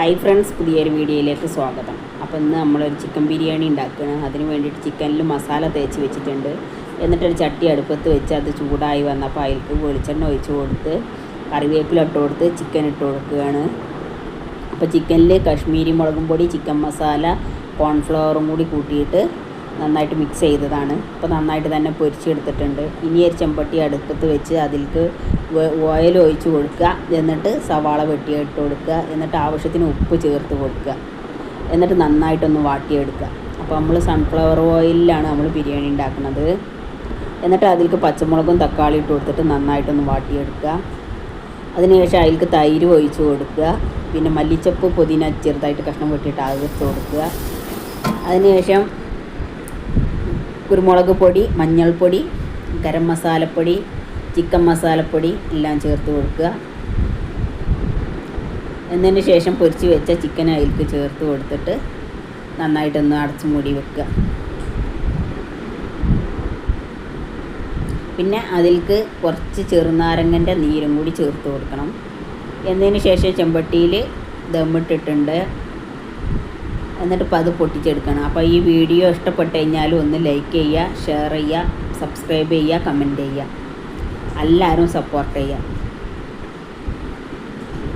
Hi friends, പുതിയൊരു വീഡിയോയിലേക്ക് സ്വാഗതം. അപ്പോൾ ഇന്ന് നമ്മളൊരു ചിക്കൻ ബിരിയാണി ഉണ്ടാക്കുകയാണ്. അതിന് വേണ്ടിയിട്ട് ചിക്കനിൽ മസാല തേച്ച് വെച്ചിട്ടുണ്ട്. എന്നിട്ടൊരു ചട്ടി അടുപ്പത്ത് വെച്ച് അത് ചൂടായി വന്നപ്പോൾ അതിലേക്ക് വെളിച്ചെണ്ണ ഒഴിച്ച് കൊടുത്ത് കറിവേപ്പില ഇട്ട് കൊടുത്ത് ചിക്കൻ ഇട്ട് കൊടുക്കുകയാണ്. അപ്പോൾ ചിക്കനിൽ കാശ്മീരി മുളകും പൊടി, ചിക്കൻ മസാല, കോൺഫ്ലവറും കൂടി കൂട്ടിയിട്ട് നന്നായിട്ട് മിക്സ് ചെയ്തതാണ്. അപ്പോൾ നന്നായിട്ട് തന്നെ പൊരിച്ചെടുത്തിട്ടുണ്ട്. ഇനി ഒരു ചെമ്പട്ടി അടുപ്പത്ത് വെച്ച് അതിലേക്ക് ഓയിൽ ഒഴിച്ച് കൊടുക്കുക. എന്നിട്ട് സവാള വെട്ടിയിട്ട് കൊടുക്കുക. എന്നിട്ട് ആവശ്യത്തിന് ഉപ്പ് ചേർത്ത് കൊടുക്കുക. എന്നിട്ട് നന്നായിട്ടൊന്ന് വാട്ടിയെടുക്കുക. അപ്പോൾ നമ്മൾ സൺഫ്ലവർ ഓയിലിലാണ് നമ്മൾ ബിരിയാണി ഉണ്ടാക്കുന്നത്. എന്നിട്ട് അതിലേക്ക് പച്ചമുളകും തക്കാളി ഇട്ട് കൊടുത്തിട്ട് നന്നായിട്ടൊന്ന് വാട്ടിയെടുക്കുക. അതിനുശേഷം അതിലേക്ക് തൈര് ഒഴിച്ച് കൊടുക്കുക. പിന്നെ മല്ലിച്ചപ്പ്, പുതിന ചെറുതായിട്ട് കഷ്ണം വെട്ടിയിട്ട് അകത്ത് കൊടുക്കുക. അതിനുശേഷം കുരുമുളക് പൊടി, മഞ്ഞൾപ്പൊടി, ഗരം മസാലപ്പൊടി, ചിക്കൻ മസാലപ്പൊടി എല്ലാം ചേർത്ത് കൊടുക്കുക. എന്നതിന് ശേഷം പൊരിച്ച് വെച്ച ചിക്കൻ അതിലേക്ക് ചേർത്ത് കൊടുത്തിട്ട് നന്നായിട്ടൊന്ന് അടച്ച് മൂടി വെക്കുക. പിന്നെ അതിലേക്ക് കുറച്ച് ചെറുനാരങ്ങൻ്റെ നീരും കൂടി ചേർത്ത് കൊടുക്കണം. എന്നതിന് ശേഷം ചെമ്പട്ടിയിൽ ദമ്മിട്ടിട്ടുണ്ട്. എന്നിട്ട് ഇപ്പോൾ അത് പൊട്ടിച്ചെടുക്കണം. അപ്പോൾ ഈ വീഡിയോ ഇഷ്ടപ്പെട്ട് കഴിഞ്ഞാൽ ഒന്ന് ലൈക്ക് ചെയ്യുക, ഷെയർ ചെയ്യുക, സബ്സ്ക്രൈബ് ചെയ്യുക, കമൻറ്റ് ചെയ്യുക. എല്ലാവരും സപ്പോർട്ട് ചെയ്യുക.